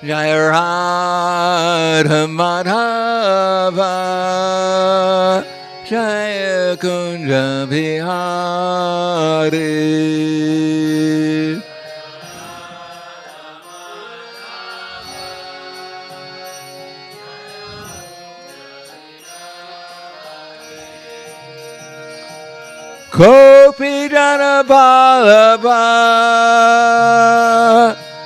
Jaya Radha Madhava Jaya Kunja Bihari. Kopi Jana Balaba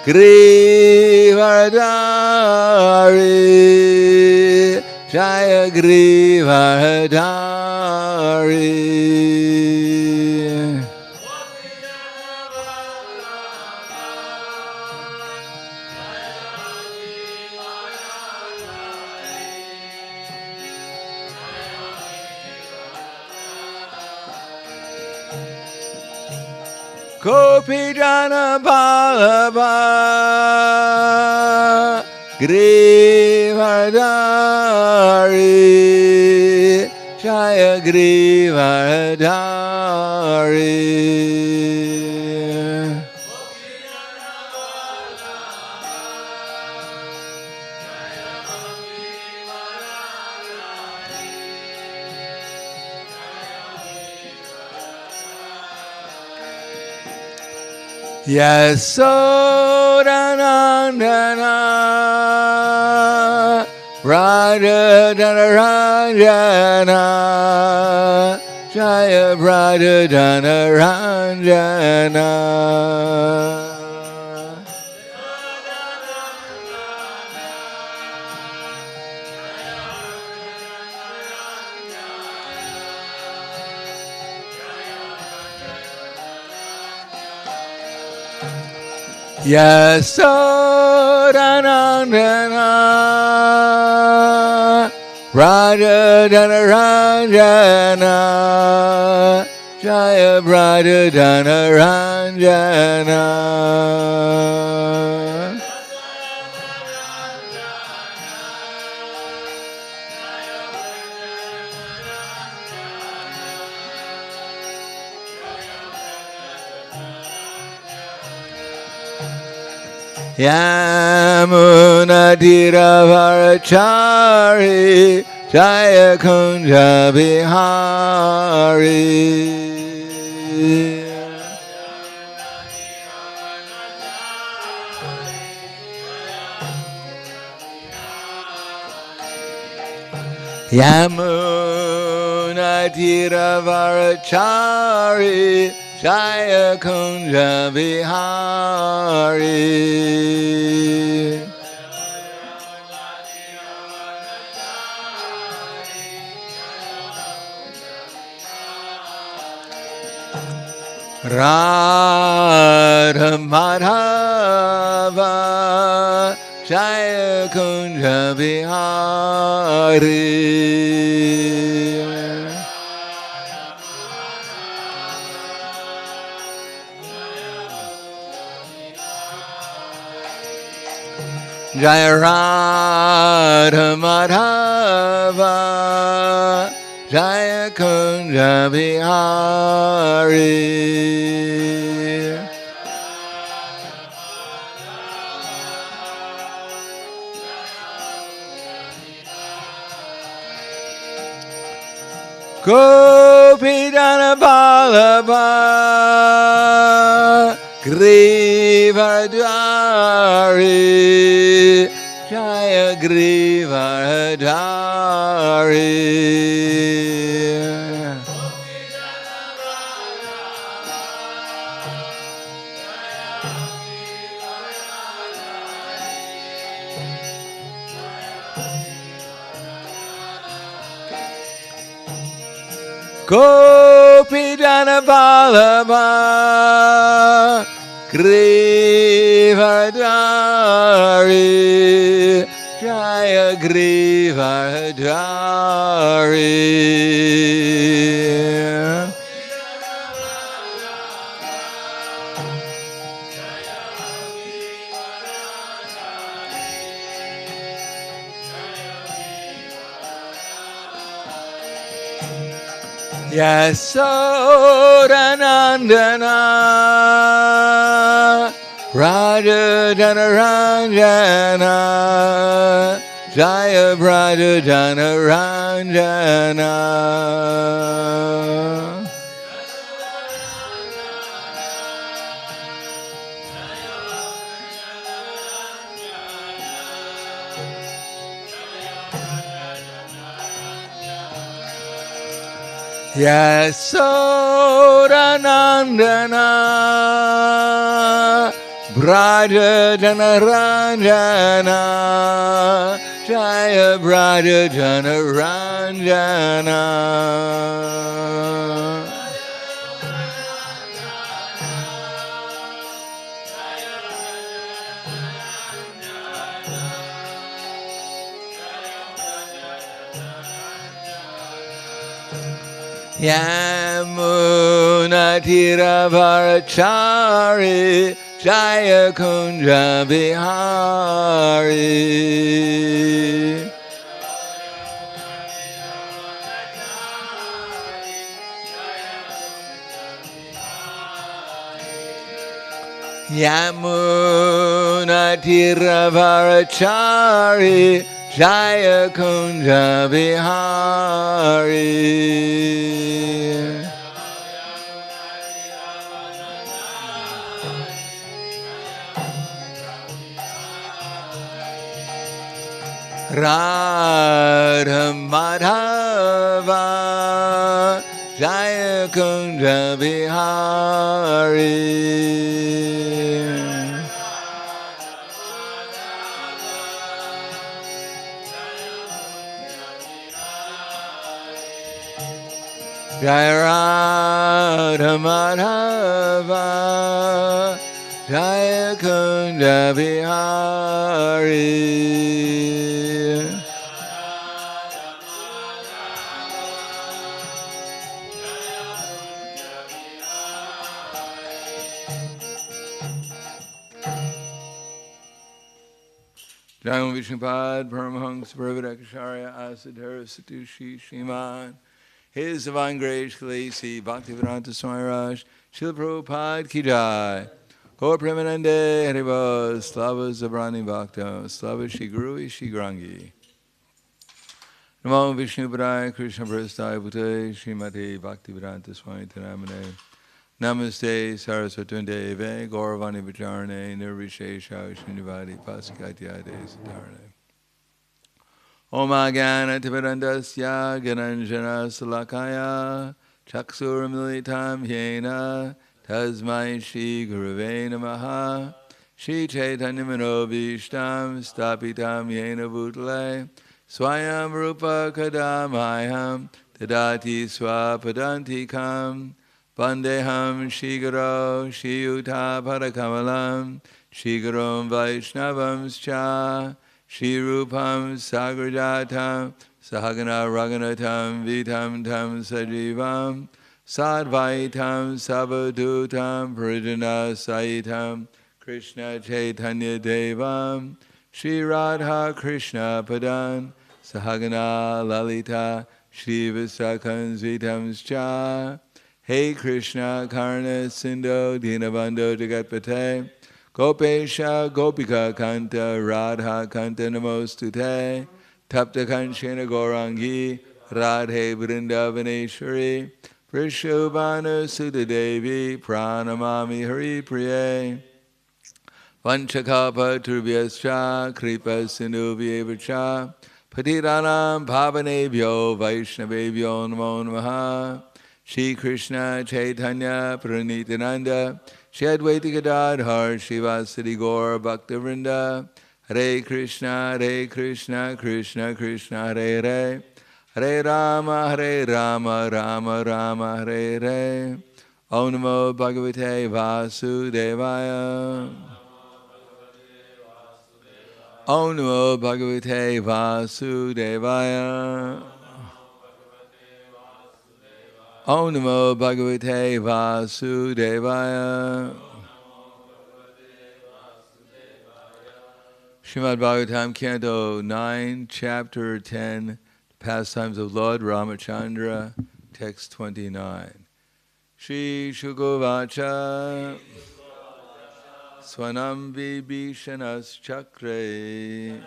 Grivardhari Jaya Grivardhari. Kopi Jana Balaba Grivardhari Jaya Grivardhari. Yasodanandana Radha Dhanaranjana Jaya Radha Dhanaranjana. Yasodanandana Radha Dhanaranjana Jaya Radha Dhanaranjana. Yamuna Dhiravarachari Jaya Kunja Bihari. Yamuna Dhiravarachari Jaya Kunja Bihari. Radha Madhava Jaya Kunja Bihari. Jaya Radha Madhava Jaya Kunja Bihari. Gopi Jana Vallabha Grivardhari Jaya Grivardhari. Gopi Jana Vallabha Grivardhari Jaya Grivardhari. Yasodanandana Braja Jana Ranjana, Jaya Braja Jana Ranjana. Yasodanandana, Braja Jana Ranjana, Jaya Braja Jana Ranjana. Yamuna Tiravarachari, Jaya Kunja Bihari. Yamuna Tiravarachari, Jaya Kunja Bihari. Radha Madhava, Jaya Kunja Bihari. Jaya Radha Madhava, Jaya Kunja Bihari. Jai Vishnupad, Paramahams, Parvadakacharya, Asadhara, Satushi, Shriman, His Divine Grace, Kalesi, Bhaktivedanta Swami Raj, Srila Prabhupada Ki Jai, Gaur Premanande, Haribo, Slava Zabrani Bhakta, Slava Shri Guru Shri Grangi. Namo Vishnupadaya, Krishna Prasthaya Bhutale, Srimati Bhaktivedanta Swami Tanamane, Namaste Saraswati Deve, Gauravani Vacharane, Nirvishesha Srinivadi Pasikatyade Siddharane. Om Agana Tivarandasya Gananjana Salakaya Chaksuramilitam Yena Tasmai Shri Gurave Namaha Shri Chaitanya Manobhishtam Stapitam Yena Bhutale Swayam Rupa Kadamayam Tadati Swapadantikam Vandeham Shigaro Shiyuta Padakamalam Shigarom Vaishnavamscha Shirupam Sagrajatam Sahagana Raganatam Vitam Tam Sajivam Sadvaitam Savadutam Prijana Saitam Krishna Chaitanya Devam Shri Radha Krishna Padan Sahagana Lalita Shri Visakan Vitamscha Hey Krishna Karna Sindho Dinabandho Jagatpate Gopesha Gopika Kanta Radha Kanta Namostute Tapta Kanchena Gaurangi Radhe Vrindavaneshwari Prishubhanu Sudha Devi Pranamami Hari Priye Vanchakapa Turbhyascha Kripa Sindhuvyevacha Patiranam Bhavanebhyo Vaishnavebhyo Namo Namaha Shri Krishna Chaitanya Pranityananda Shri Advaita Gadadhar Shivasadi Gaur Bhaktivinoda Hare Krishna Krishna Krishna Hare Hare Hare Rama Rama Rama Hare Hare Om Namo Bhagavate Vasudevaya Om Namo Bhagavate Vasudevaya Om Namo Bhagavate Vasudevaya. Srimad Bhagavatam, Canto 9, Chapter 10, Pastimes of Lord Ramachandra, Text 29. Shri Shukovacha Swanam vibhishanas chakre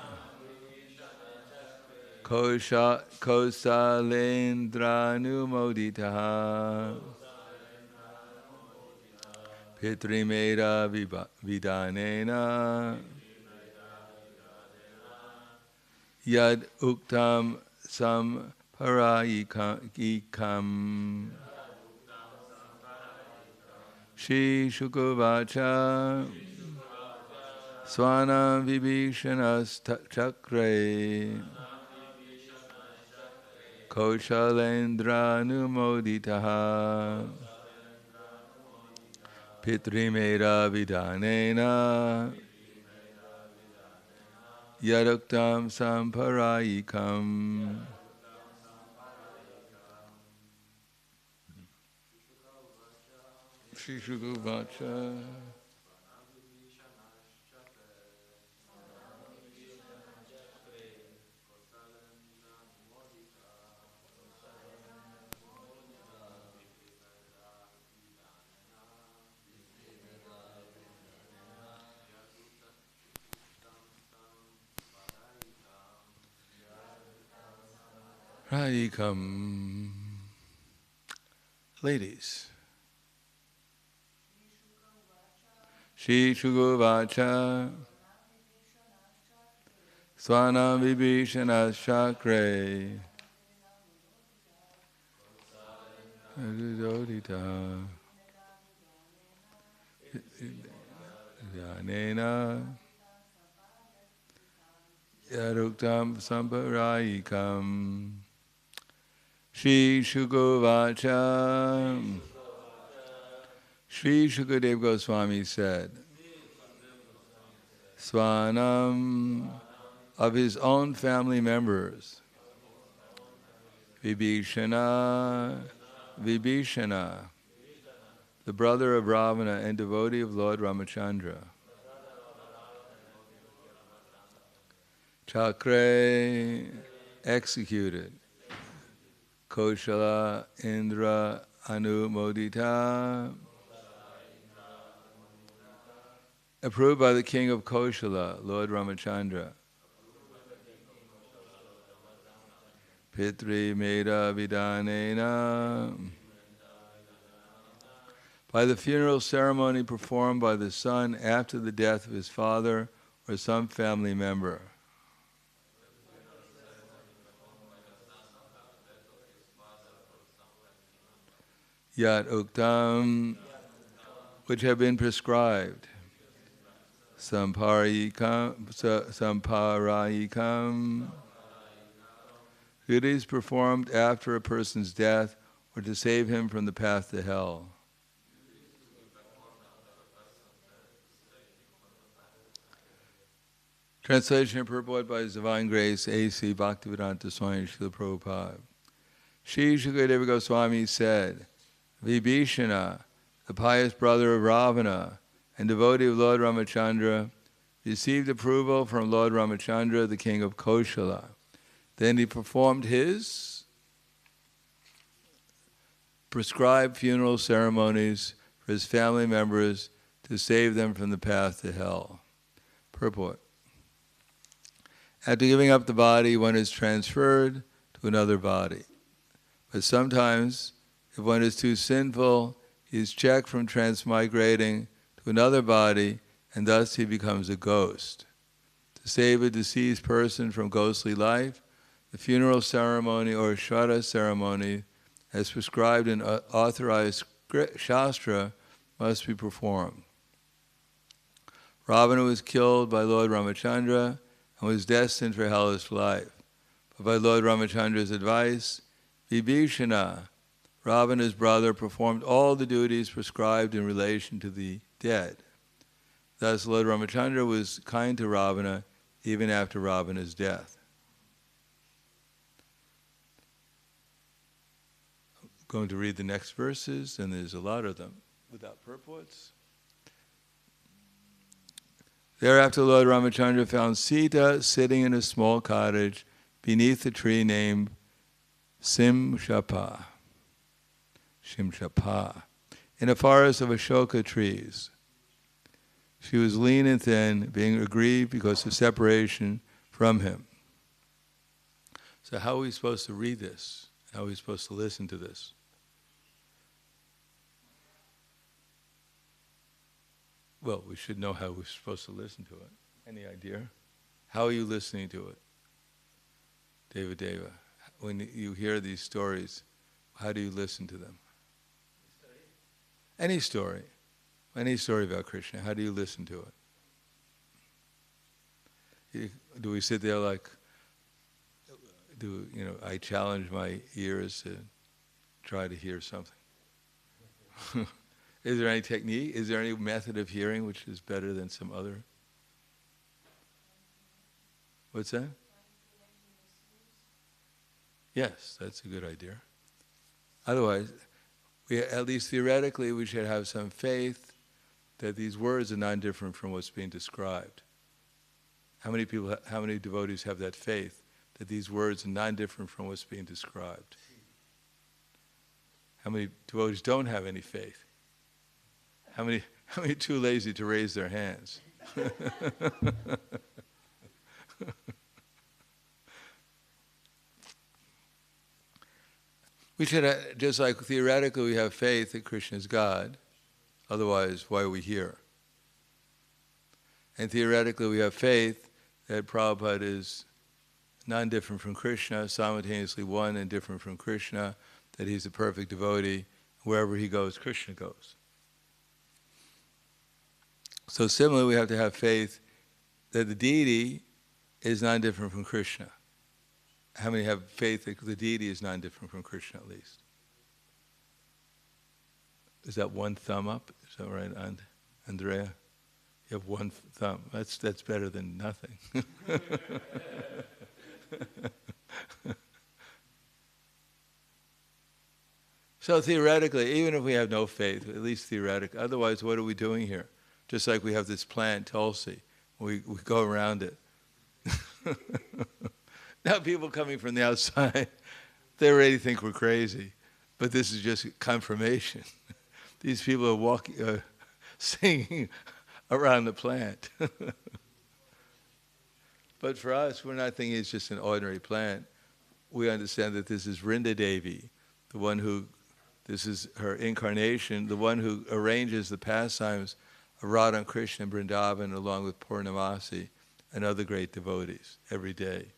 kosalendra numoditaha pitrimeda vidanena yad uktam samparayikam Shri Shukavacha Swanam vibhishanas chakre Koshalendra numoditaha Pitrimeda vidanena Yaduktam samparayikam Shri Shukavacha Radhikam. Ladies. Shri Shukavacha Swanam vibhishanas chakre Adudodita Yanena Yaduktam samparayikam Shri Shukavacha. Sri Shukadeva Goswami said, Swanam, of his own family members, Vibhishana, the brother of Ravana and devotee of Lord Ramachandra, Chakre, executed, Koshala, Indra, Anumodita, approved by the king of Koshala, Lord Ramachandra. Pitri Meda Vidanena. By the funeral ceremony performed by the son after the death of his father or some family member. Yat Uktam, which have been prescribed. Samparayikam, duties performed after a person's death or to save him from the path to hell. Translation and purport by His Divine Grace A.C. Bhaktivedanta Swami Srila Prabhupada. Shri Shukadeva Goswami said, Vibhishana, the pious brother of Ravana, and devotee of Lord Ramachandra, received approval from Lord Ramachandra, the king of Koshala. Then he performed his prescribed funeral ceremonies for his family members to save them from the path to hell. Purport. After giving up the body, one is transferred to another body. But sometimes, if one is too sinful, he is checked from transmigrating to another body, and thus he becomes a ghost. To save a deceased person from ghostly life, the funeral ceremony or shraddha ceremony, as prescribed in authorized shastra, must be performed. Ravana was killed by Lord Ramachandra and was destined for hellish life. But by Lord Ramachandra's advice, Vibhishana, Ravana's brother, performed all the duties prescribed in relation to the dead. Thus, Lord Ramachandra was kind to Ravana even after Ravana's death. I'm going to read the next verses, and there's a lot of them without purports. Thereafter, Lord Ramachandra found Sita sitting in a small cottage beneath a tree named Shimshapa, in a forest of Ashoka trees. She was lean and thin, being aggrieved because of separation from him. So how are we supposed to read this? How are we supposed to listen to this? Well, we should know how we're supposed to listen to it. Any idea? How are you listening to it? Deva, when you hear these stories, how do you listen to them? Any story about Krishna, how do you listen to it? Do we sit there like, I challenge my ears to try to hear something? Is there any technique? Is there any method of hearing which is better than some other? What's that? Yes, that's a good idea. Otherwise, at least theoretically, we should have some faith that these words are not different from what's being described. How many devotees have that faith that these words are not different from what's being described? How many devotees don't have any faith? How many are too lazy to raise their hands? We should, just like theoretically we have faith that Krishna is God, otherwise why are we here? And theoretically we have faith that Prabhupada is non-different from Krishna, simultaneously one and different from Krishna, that he's a perfect devotee, wherever he goes, Krishna goes. So similarly we have to have faith that the deity is non-different from Krishna. How many have faith that the deity is non-different from Krishna at least? Is that one thumb up? Is that right, Andrea? You have one thumb. That's better than nothing. So theoretically, even if we have no faith, at least theoretically, otherwise what are we doing here? Just like we have this plant, Tulsi, we go around it. Now people coming from the outside, they already think we're crazy, but this is just confirmation. These people are walking, singing around the plant. But for us, we're not thinking it's just an ordinary plant. We understand that this is Vrinda Devi, the one who, this is her incarnation, the one who arranges the pastimes of Radha and Krishna and Vrindavan along with Purnamasi and other great devotees every day.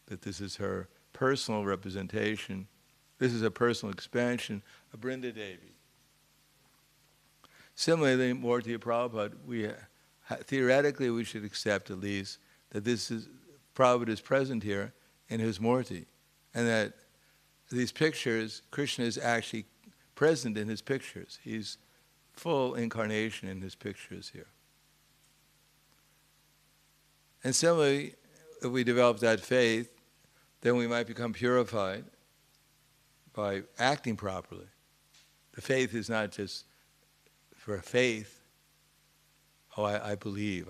That this is her personal representation. This is a personal expansion of Vrinda Devi. Similarly, Murti Prabhupada, theoretically we should accept at least that Prabhupada is present here in his Murti, and that these pictures, Krishna is actually present in his pictures. He's full incarnation in his pictures here. And similarly, if we develop that faith, then we might become purified by acting properly. The faith is not just for faith, I believe.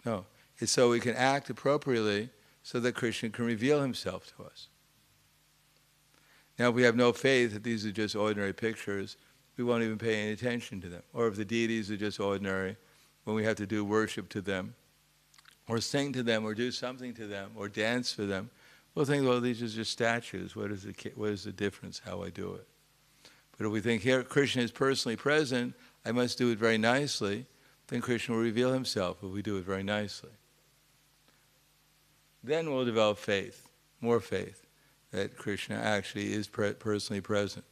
No, it's so we can act appropriately so that Krishna can reveal himself to us. Now, if we have no faith that these are just ordinary pictures, we won't even pay any attention to them. Or if the deities are just ordinary, when we have to do worship to them, or sing to them, or do something to them, or dance for them, we'll think, well, these are just statues. What is the difference how I do it? But if we think here Krishna is personally present, I must do it very nicely, then Krishna will reveal himself if we do it very nicely. Then we'll develop faith, more faith, that Krishna actually is personally present.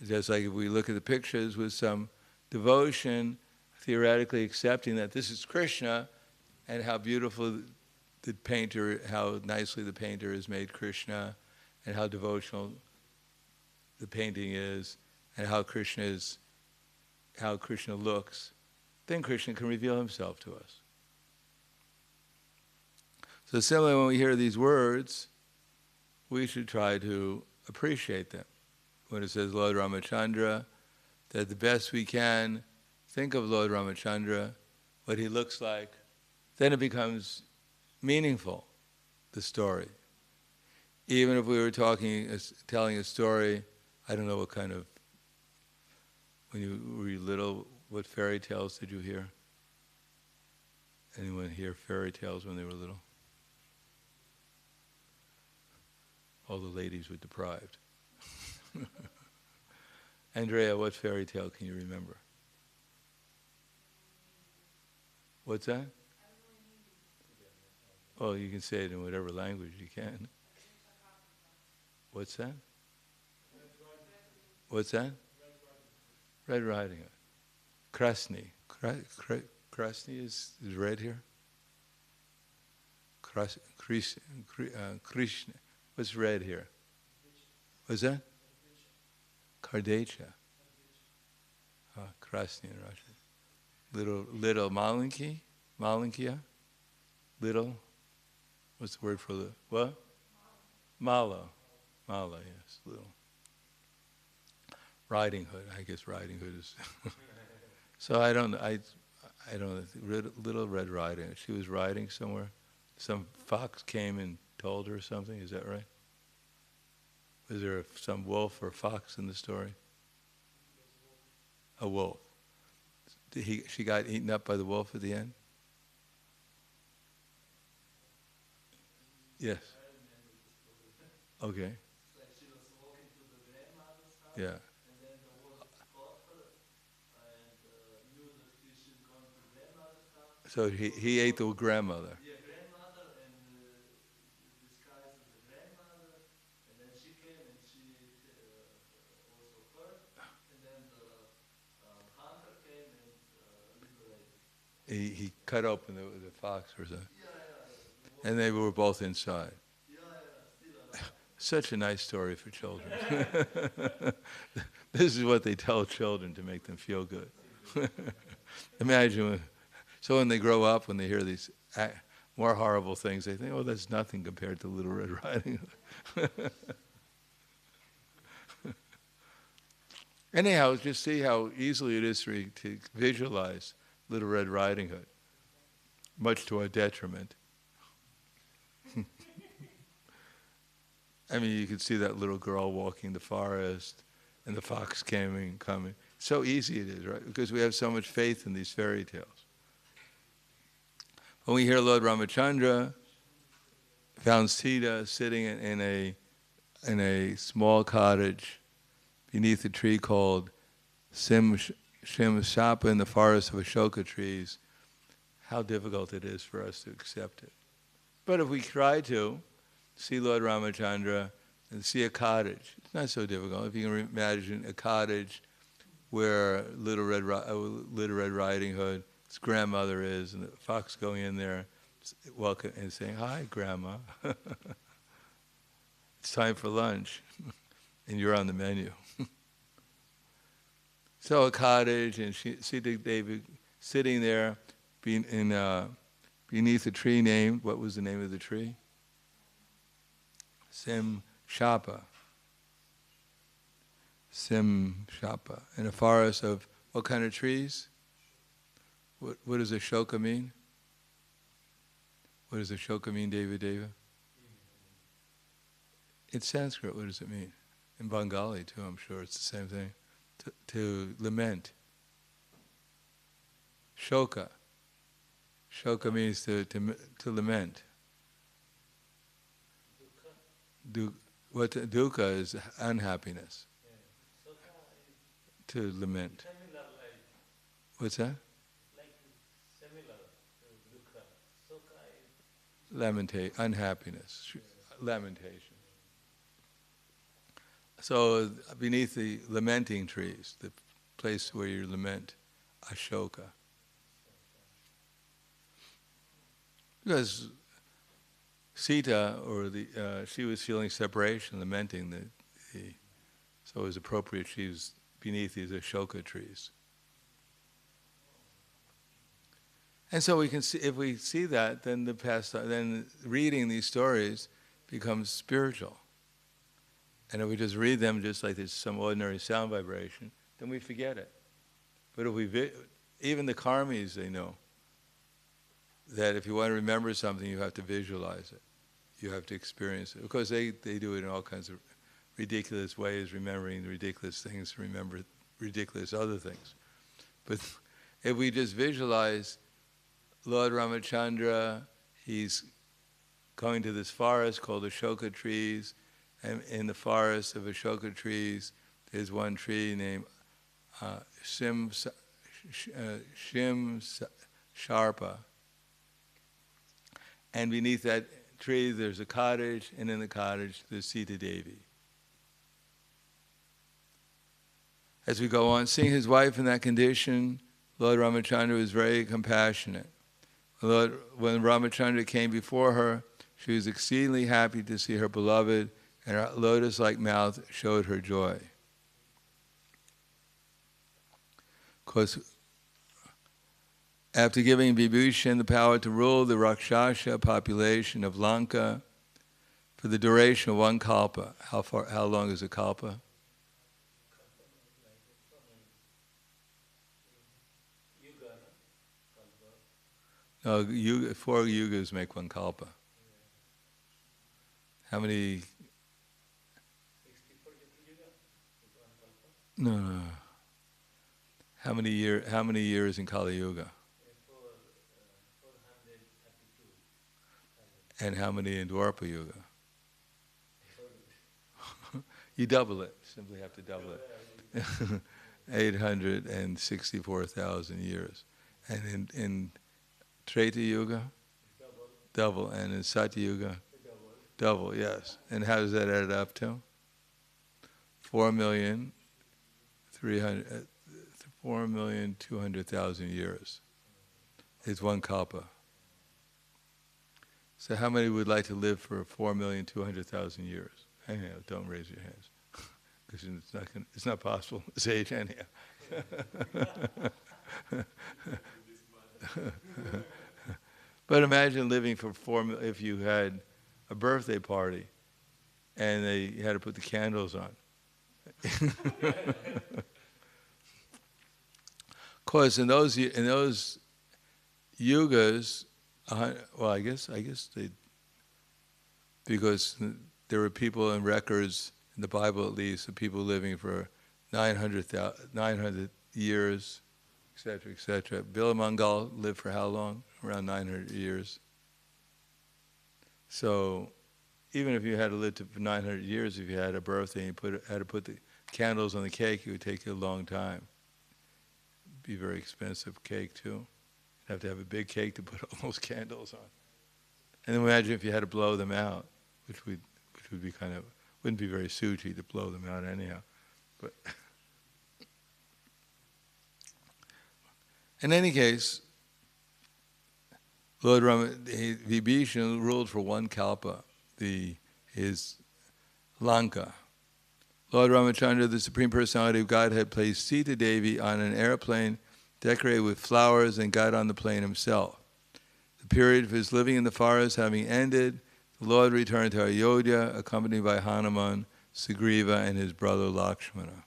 Just like if we look at the pictures with some devotion, theoretically accepting that this is Krishna, and how beautiful the painter, how nicely the painter has made Krishna, and how devotional the painting is, and how Krishna looks, then Krishna can reveal himself to us. So similarly, when we hear these words, we should try to appreciate them. When it says Lord Ramachandra, that the best we can think of Lord Ramachandra, what he looks like, then it becomes meaningful, the story. Even if we were telling a story, I don't know what kind of, when you were little, what fairy tales did you hear? Anyone hear fairy tales when they were little? All the ladies were deprived. Andrea, what fairy tale can you remember? What's that? Oh, you can say it in whatever language you can. What's that? What's that? Red Riding Hood. Krasny. Krasny is red here? Krishna. What's red here? What's that? Kardecha. Krasny in Russian. Little Malinki? Malinkia? Little? What's the word for the, what? Mala. Mala, yes, little. Riding Hood, I guess Riding Hood is. So I don't know, Little Red Riding Hood. She was riding somewhere. Some fox came and told her something, is that right? Was there some wolf or fox in the story? A wolf. She got eaten up by the wolf at the end? Yes. Okay. She was walking to the grandmother's house. Yeah. And then the wolf caught her and knew that she should go to grandmother's house. So he ate the grandmother. Yeah, grandmother and disguised as a grandmother. And then she came and she also hurt. And then the hunter came and liberated. He cut open the fox or something. And they were both inside. Such a nice story for children. This is what they tell children to make them feel good. Imagine, so when they grow up, when they hear these more horrible things, they think, oh, that's nothing compared to Little Red Riding Hood. Anyhow, just see how easily it is to visualize Little Red Riding Hood, much to our detriment. I mean, you could see that little girl walking the forest, and the fox coming. So easy it is, right? Because we have so much faith in these fairy tales. When we hear Lord Ramachandra found Sita sitting in a small cottage beneath a tree called Shimshapa in the forest of Ashoka trees, how difficult it is for us to accept it. But if we try to see Lord Ramachandra and see a cottage, it's not so difficult. If you can imagine a cottage where Little Red Riding Hood, his grandmother is, and the fox going in there, welcome and saying, "Hi, Grandma. It's time for lunch," and you're on the menu. So a cottage, and Sita Devi sitting there, beneath a tree named, what was the name of the tree? Shimshapa. Shimshapa. In a forest of what kind of trees? What does Ashoka mean? What does Ashoka mean, Deva? In Sanskrit, what does it mean? In Bengali too, I'm sure it's the same thing. To lament. Shoka. Shoka means to lament. Dukkha is unhappiness. To lament. What's that? Unhappiness. Lamentation. So beneath the lamenting trees, the place where you lament, Ashoka. Because Sita, she was feeling separation, lamenting so it was appropriate she was beneath these Ashoka trees. And so we can see, if we see that, then then reading these stories becomes spiritual. And if we just read them just like there's some ordinary sound vibration, then we forget it. But if even the karmis, they know that if you want to remember something, you have to visualize it. You have to experience it. Because they do it in all kinds of ridiculous ways, remembering the ridiculous things, remember ridiculous other things. But if we just visualize Lord Ramachandra, he's going to this forest called Ashoka trees, and in the forest of Ashoka trees, there's one tree named Shim Sharpa. And beneath that tree, there's a cottage, and in the cottage, there's Sita Devi. As we go on, seeing his wife in that condition, Lord Ramachandra was very compassionate. When Ramachandra came before her, she was exceedingly happy to see her beloved, and her lotus-like mouth showed her joy. Of course, after giving Vibhushan the power to rule the Rakshasa population of Lanka for the duration of one kalpa, how long is a kalpa? No, 4 yugas make one kalpa. How many? 64 yuga is one kalpa. No. How many years in Kali Yuga? 432. And how many in Dwapara Yuga? You double it. Simply have to double it. 864,000 years. And in Treta Yuga? Double. And in Satya Yuga? Double, yes. And how does that add up to? 4,200,000 years. It's one kalpa. So how many would like to live for 4,200,000 years? Anyhow, don't raise your hands. Because it's not possible at this age anyhow. But imagine living for if you had a birthday party and they had to put the candles on. Of course, in those yugas, well, I guess they, because there were people in records in the Bible at least of people living for 900 years, etc., etc. Bilamangal lived for how long? Around 900 years. So, even if you had to live for 900 years, if you had a birthday and you had to put the candles on the cake, it would take you a long time. It'd be a very expensive cake too. You'd have to have a big cake to put all those candles on. And then imagine if you had to blow them out, which would be wouldn't be very suchi to blow them out anyhow. But in any case, Lord Vibhishan ruled for one kalpa, his Lanka. Lord Ramachandra, the Supreme Personality of Godhead, placed Sita Devi on an airplane decorated with flowers and got on the plane himself. The period of his living in the forest having ended, the Lord returned to Ayodhya, accompanied by Hanuman, Sugriva, and his brother Lakshmana.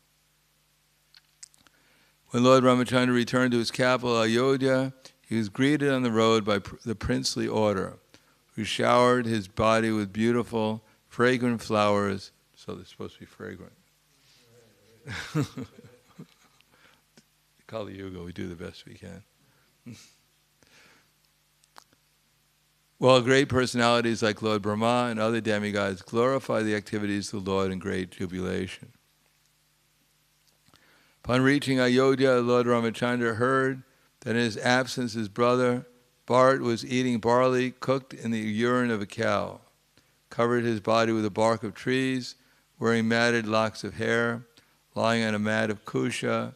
When Lord Ramachandra returned to his capital, Ayodhya, he was greeted on the road by the princely order, who showered his body with beautiful, fragrant flowers. So they're supposed to be fragrant. Kali Yuga, we do the best we can. While great personalities like Lord Brahma and other demigods glorify the activities of the Lord in great jubilation. Upon reaching Ayodhya, Lord Ramachandra heard that in his absence his brother Bharat was eating barley cooked in the urine of a cow, covered his body with the bark of trees, wearing matted locks of hair, lying on a mat of kusha.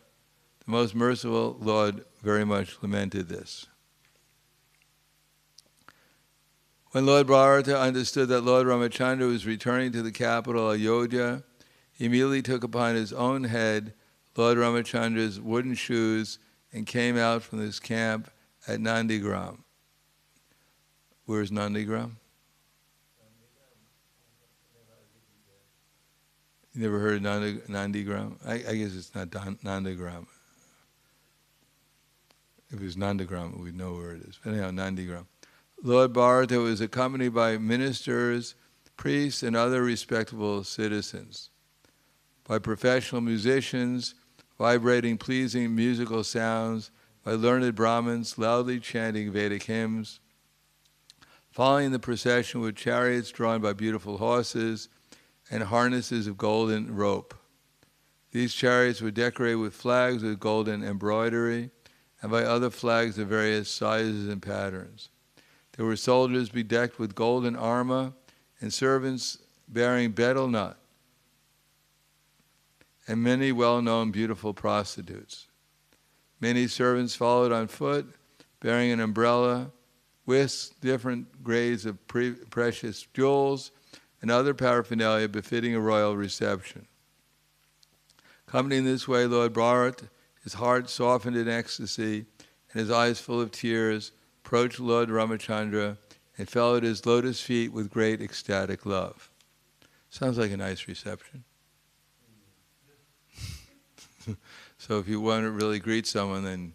The most merciful Lord very much lamented this. When Lord Bharata understood that Lord Ramachandra was returning to the capital Ayodhya, he immediately took upon his own head Lord Ramachandra's wooden shoes and came out from his camp at Nandigram. Where's Nandigram? You never heard of Nandigram? I guess it's not Nandigram. If it was Nandigram, we'd know where it is. But anyhow, Nandigram. Lord Bharata was accompanied by ministers, priests, and other respectable citizens, by professional musicians, vibrating pleasing musical sounds, by learned Brahmins loudly chanting Vedic hymns, following the procession with chariots drawn by beautiful horses and harnesses of golden rope. These chariots were decorated with flags with golden embroidery and by other flags of various sizes and patterns. There were soldiers bedecked with golden armor and servants bearing betel nut and many well-known beautiful prostitutes. Many servants followed on foot, bearing an umbrella, whisks, different grades of precious jewels, and other paraphernalia befitting a royal reception. Coming this way, Lord Bharat, his heart softened in ecstasy, and his eyes full of tears, approached Lord Ramachandra and fell at his lotus feet with great ecstatic love. Sounds like a nice reception. So if you want to really greet someone, then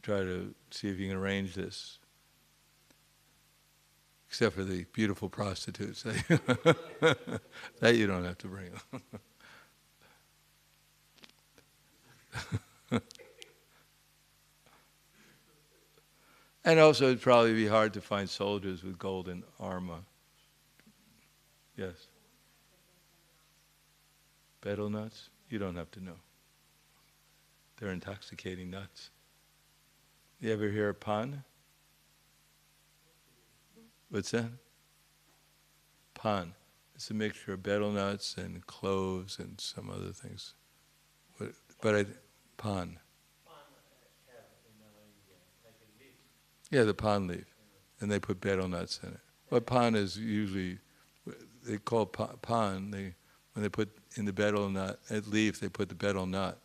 try to see if you can arrange this. Except for the beautiful prostitutes. That you don't have to bring them. And also it'd probably be hard to find soldiers with golden armor. Yes? Betel nuts? You don't have to know. They're intoxicating nuts. You ever hear of pan? What's that? Pan. It's a mixture of betel nuts and cloves and some other things. Pan. Yeah, the pan leaf. And they put betel nuts in it. But pan is usually, they call pan, when they put in the betel nut, leaf, they put the betel nut.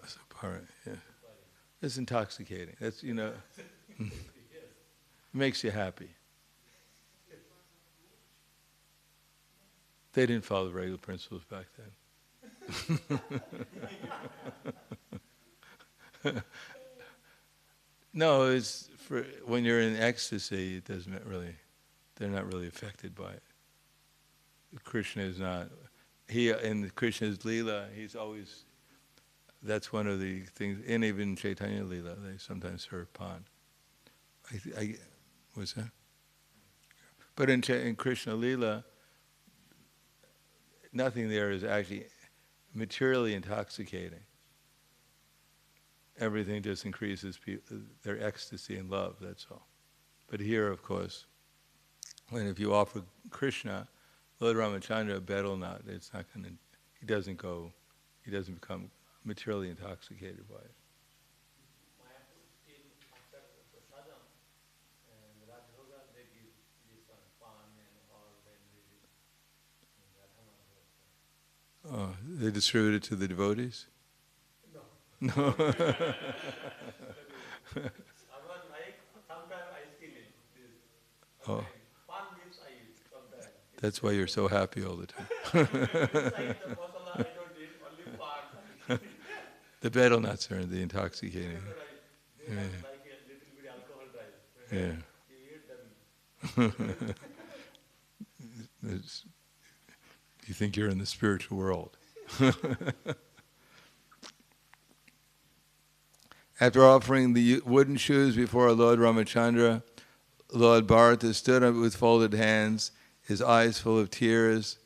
Supari, yeah. It's intoxicating. That's, it makes you happy. They didn't follow the regular principles back then. No, it's for when you're in ecstasy, it doesn't really, they're not really affected by it. Krishna is not, in Krishna's Leela, he's always, that's one of the things, and even Chaitanya Leela, they sometimes serve pan. What's that? But in Krishna Leela, nothing there is actually materially intoxicating. Everything just increases their ecstasy and love, that's all. But here, of course, if you offer Krishna, Lord Ramachandra, a betel nut, it's not going to, he doesn't become materially intoxicated by it. Oh, they distribute it to the devotees? No. No. Oh. That's why you're so happy all the time. The betel nuts are the intoxicating. Yeah. You think you're in the spiritual world. After offering the wooden shoes before our Lord Ramachandra, Lord Bharata stood up with folded hands, his eyes full of tears,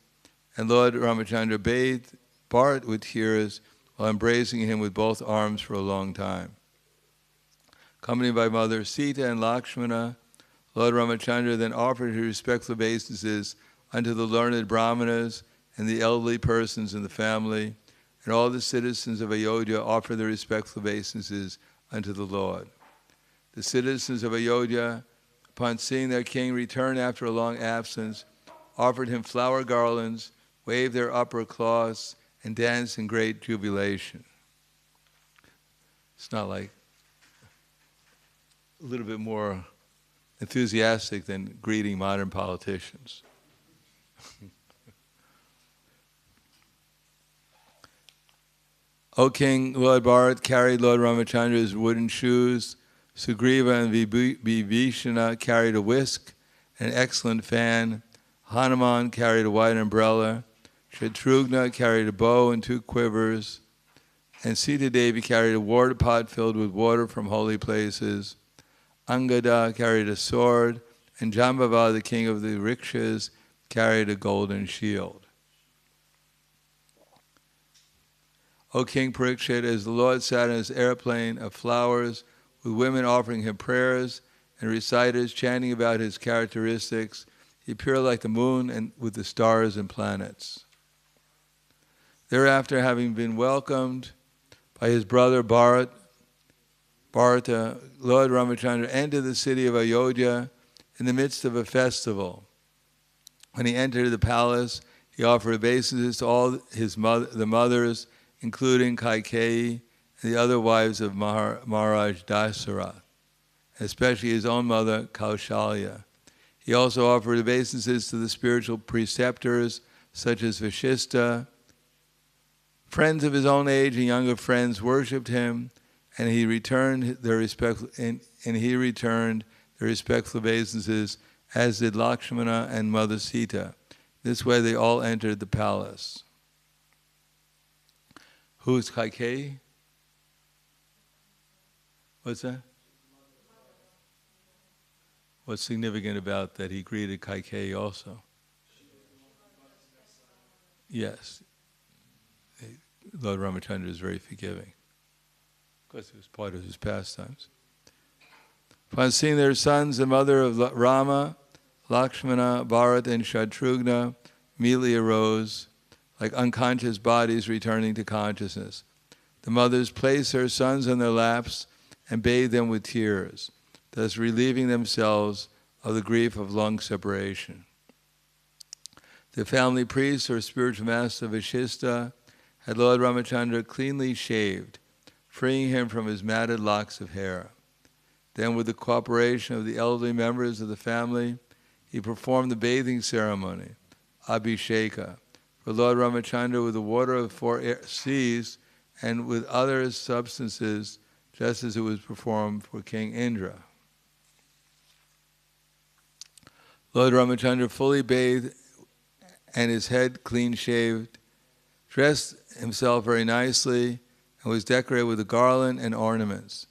and Lord Ramachandra bathed Bharat with tears while embracing him with both arms for a long time. Accompanied by Mother Sita and Lakshmana, Lord Ramachandra then offered his respectful obeisances unto the learned Brahmanas and the elderly persons in the family, and all the citizens of Ayodhya offered their respectful obeisances unto the Lord. The citizens of Ayodhya, upon seeing their king return after a long absence, offered him flower garlands, waved their upper cloths, and danced in great jubilation. It's not like a little bit more enthusiastic than greeting modern politicians. O King, Lord Bharat carried Lord Ramachandra's wooden shoes. Sugriva and Vibhishana carried a whisk, an excellent fan. Hanuman carried a white umbrella. Shatrughna carried a bow and 2 quivers. And Sita Devi carried a water pot filled with water from holy places. Angada carried a sword, and Jambava, the king of the rikshas, carried a golden shield. O King Parikshit, as the Lord sat in his airplane of flowers, with women offering him prayers and reciters chanting about his characteristics, he appeared like the moon and with the stars and planets. Thereafter, having been welcomed by his brother Bharata, Lord Ramachandra entered the city of Ayodhya in the midst of a festival. When he entered the palace, he offered obeisances to all the mothers, including Kaikeyi and the other wives of Maharaj Dasarath, especially his own mother Kaushalya. He also offered obeisances to the spiritual preceptors such as Vashishta. Friends of his own age and younger friends worshipped him, and he returned their respectful obeisances, as did Lakshmana and Mother Sita. This way they all entered the palace. Who's Kaikeyi? What's that? What's significant about that he greeted Kaikeyi also? Yes. Lord Ramachandra is very forgiving. Of course, it was part of his pastimes. Upon seeing their sons, the mother of Rama, Lakshmana, Bharata, and Shatrughna immediately arose, like unconscious bodies returning to consciousness. The mothers placed their sons on their laps and bathed them with tears, thus relieving themselves of the grief of long separation. The family priest or spiritual master Vashishta had Lord Ramachandra cleanly shaved, freeing him from his matted locks of hair. Then, with the cooperation of the elderly members of the family, he performed the bathing ceremony, Abhisheka, for Lord Ramachandra with the water of 4 seas and with other substances, just as it was performed for King Indra. Lord Ramachandra, fully bathed and his head clean shaved, dressed himself very nicely and was decorated with a garland and ornaments.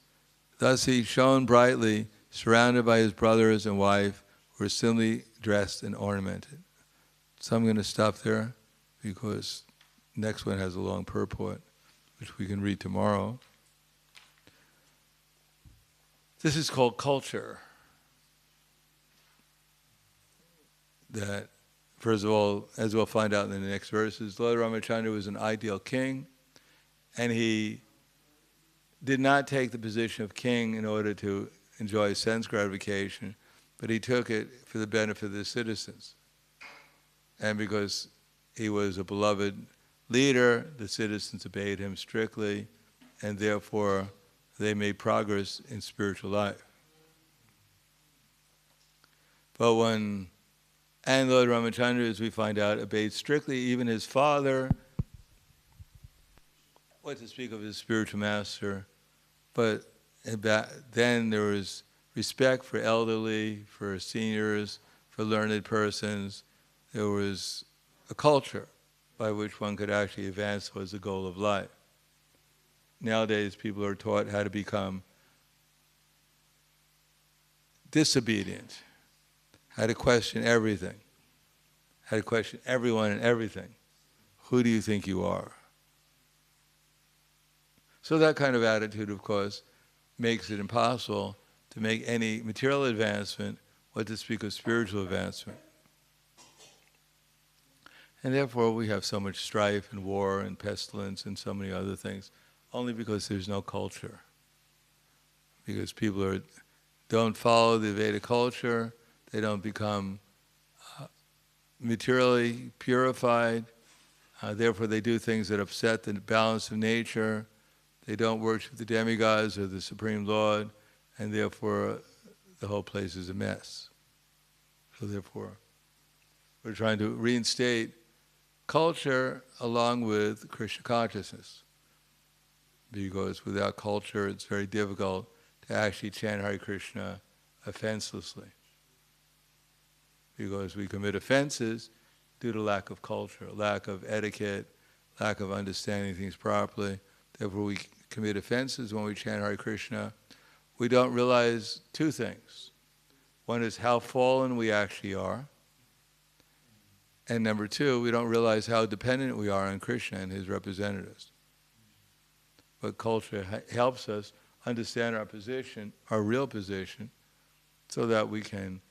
Thus he shone brightly, surrounded by his brothers and wife, who were similarly dressed and ornamented. So I'm going to stop there, because next one has a long purport, which we can read tomorrow. This is called culture. That, first of all, as we'll find out in the next verses, Lord Ramachandra was an ideal king, and he did not take the position of king in order to enjoy sense gratification, but he took it for the benefit of the citizens. And because he was a beloved leader, the citizens obeyed him strictly, and therefore they made progress in spiritual life. But Lord Ramachandra, as we find out, obeyed strictly even his father, what to speak of his spiritual master. But then there was respect for elderly, for seniors, for learned persons. There was a culture by which one could actually advance towards the goal of life. Nowadays, people are taught how to become disobedient, how to question everything, how to question everyone and everything. Who do you think you are? So that kind of attitude, of course, makes it impossible to make any material advancement, what to speak of spiritual advancement. And therefore we have so much strife and war and pestilence and so many other things, only because there's no culture. Because people don't follow the Vedic culture, they don't become materially purified, therefore they do things that upset the balance of nature. They don't worship the demigods or the Supreme Lord, and therefore the whole place is a mess. So therefore, we're trying to reinstate culture along with Krishna consciousness. Because without culture, it's very difficult to actually chant Hare Krishna offenselessly. Because we commit offenses due to lack of culture, lack of etiquette, lack of understanding things properly. Therefore we commit offenses when we chant Hare Krishna. We don't realize two things. One is how fallen we actually are. And number two, we don't realize how dependent we are on Krishna and his representatives. But culture helps us understand our position, our real position, so that we can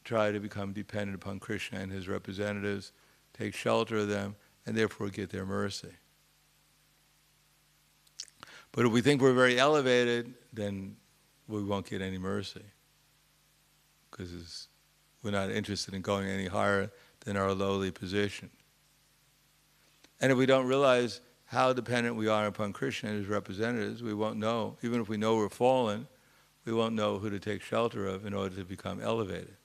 try to become dependent upon Krishna and his representatives, take shelter of them, and therefore get their mercy. But if we think we're very elevated, then we won't get any mercy, because we're not interested in going any higher than our lowly position. And if we don't realize how dependent we are upon Krishna and his representatives, we won't know, even if we know we're fallen, we won't know who to take shelter of in order to become elevated.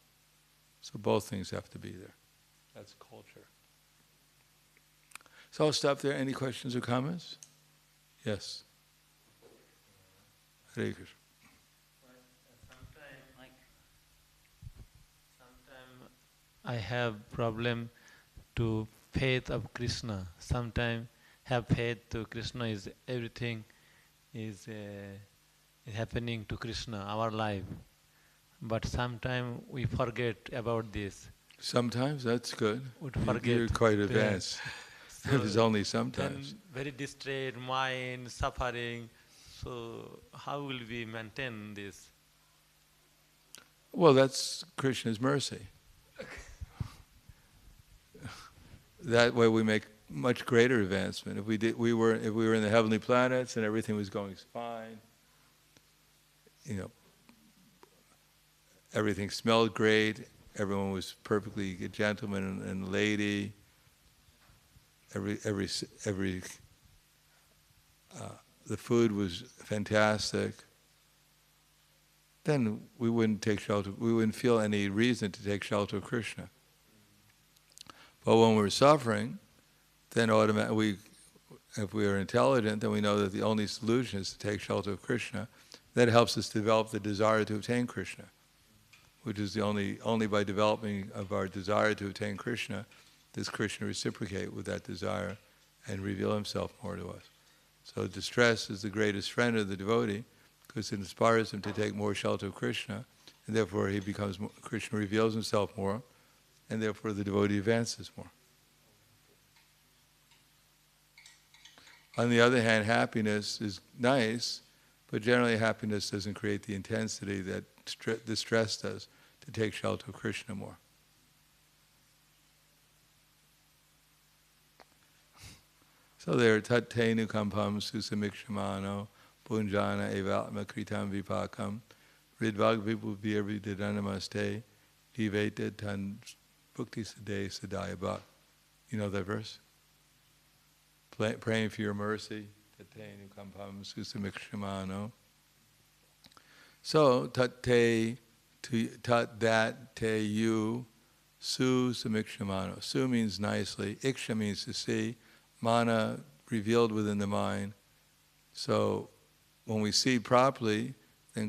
So both things have to be there. That's culture. So I'll stop there. Any questions or comments? Yes. Hare Krishna. Sometimes I have problem to faith of Krishna. Sometimes have faith to Krishna is everything is happening to Krishna, our life. But sometimes we forget about this. Sometimes? That's good. Would forget. You're quite advanced. So It is only sometimes. then very distressed, mind, suffering. So how will we maintain this? Well, that's Krishna's mercy. That way we make much greater advancement. If we were in the heavenly planets and everything was going fine, everything smelled great, everyone was perfectly a gentleman and lady, the food was fantastic, then we wouldn't take shelter. We wouldn't feel any reason to take shelter of Krishna. But when we're suffering, then automatically, if we are intelligent, then we know that the only solution is to take shelter of Krishna. That helps us develop the desire to obtain Krishna, which is only by developing of our desire to obtain Krishna does Krishna reciprocate with that desire and reveal himself more to us. So distress is the greatest friend of the devotee, because it inspires him to take more shelter of Krishna, and therefore Krishna reveals himself more, and therefore the devotee advances more. On the other hand, happiness is nice, but generally happiness doesn't create the intensity that distress does to take shelter of Krishna more. So there, tatte nukampam susamikshamano punjana evatma kritam vipakam ridvag vipu virvididhanamaste divete tan bhakti sade sadaya bhak. You know that verse? Praying for your mercy. Tatte nukampam susamikshamano. So tatte, tat that, te you, su samikshamano. Su means nicely, iksha means to see, mana revealed within the mind. So when we see properly, then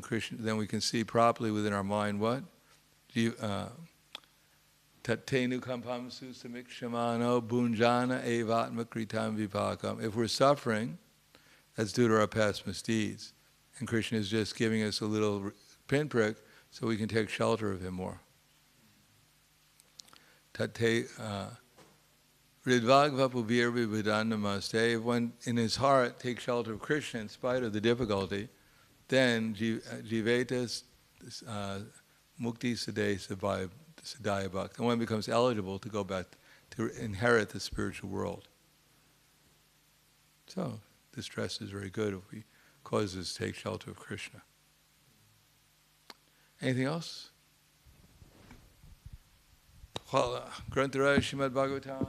we can see properly within our mind what? Tattenu kampam susamikshamano bunjana evatma kritam vipakam. If we're suffering, that's due to our past misdeeds. And Krishna is just giving us a little pinprick so we can take shelter of him more. Tate Ridvagvapu virvi vidannamaste. If one in his heart takes shelter of Krishna in spite of the difficulty, then jivetas mukti sadaya bhakti. And one becomes eligible to go back to inherit the spiritual world. So distress is very good if we cause us to take shelter of Krishna. Anything else? Grantaraj Srimad Bhagavatam.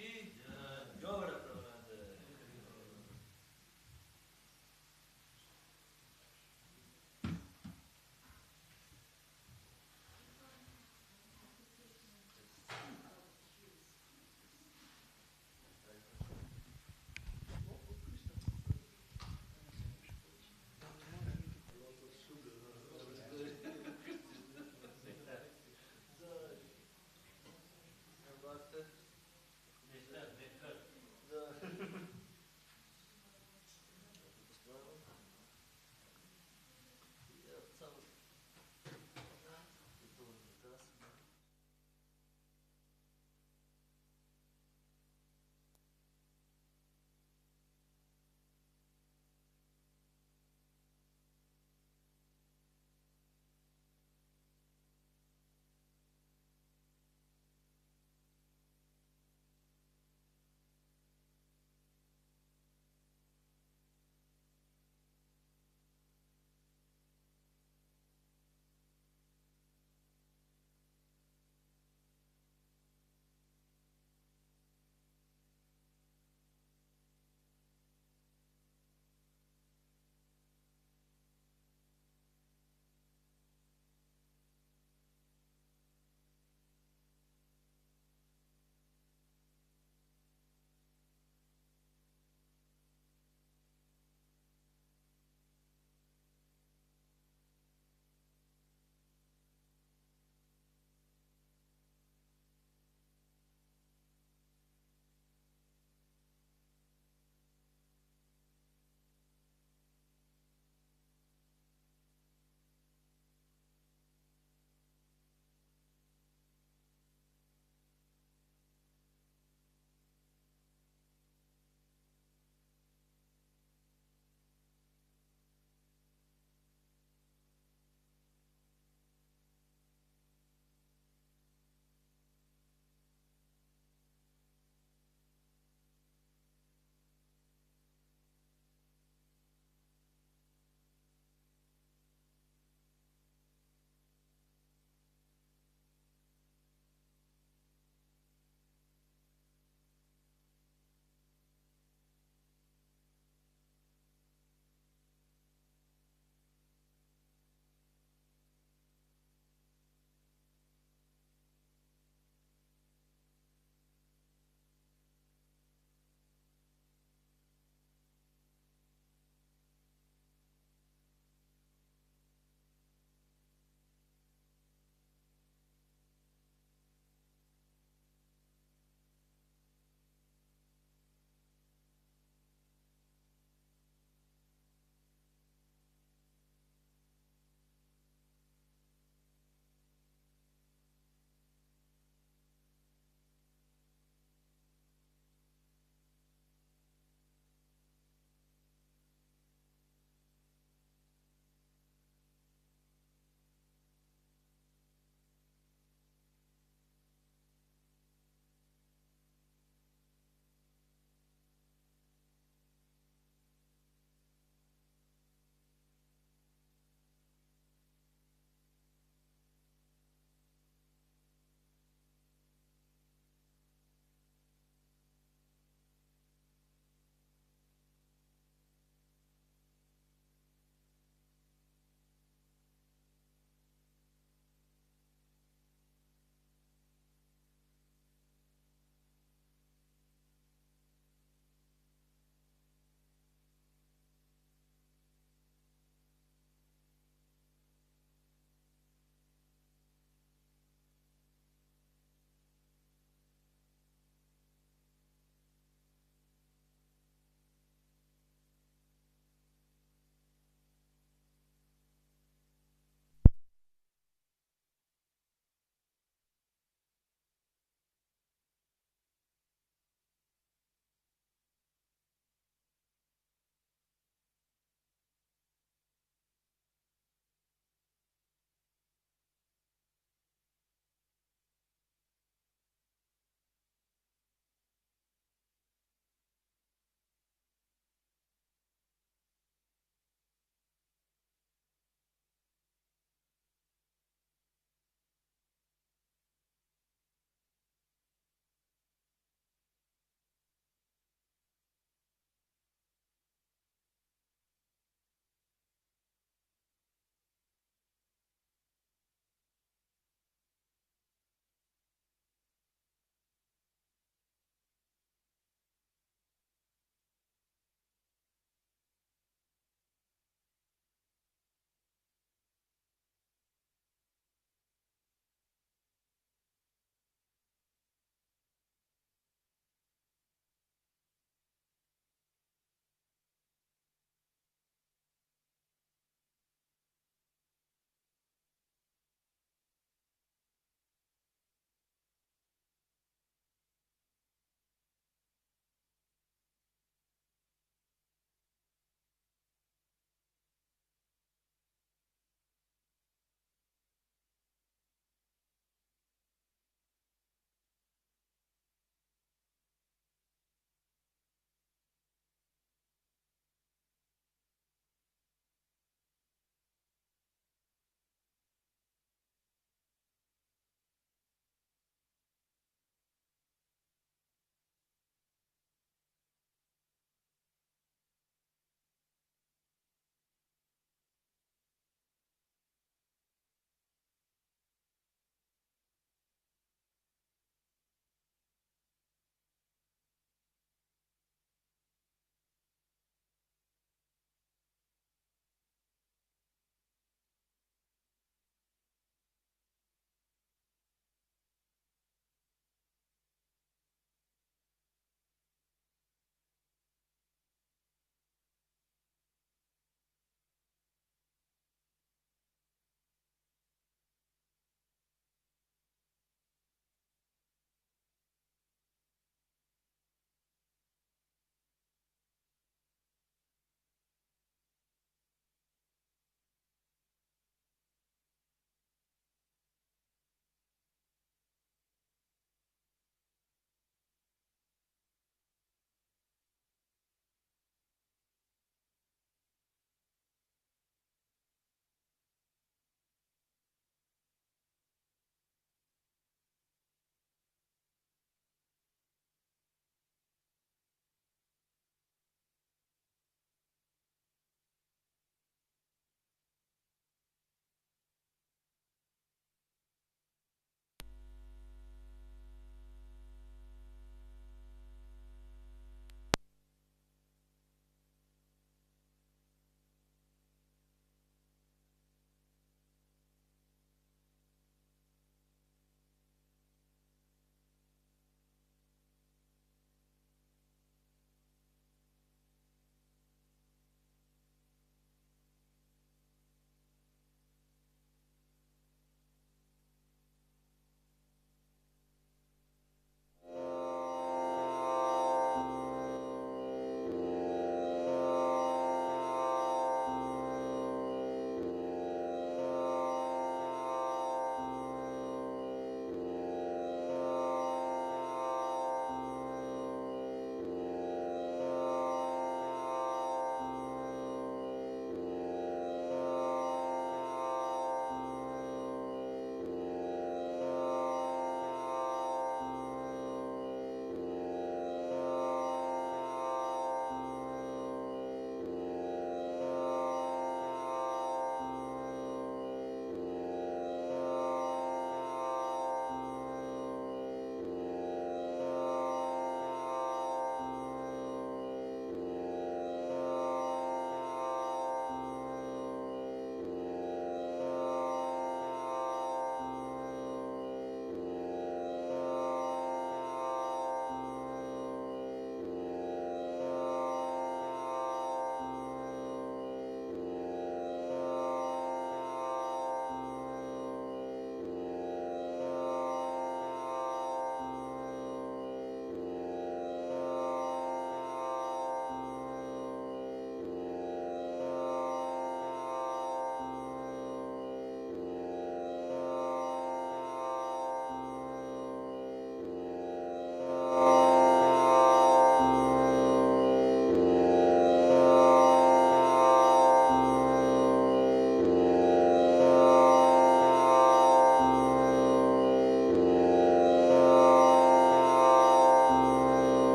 Ki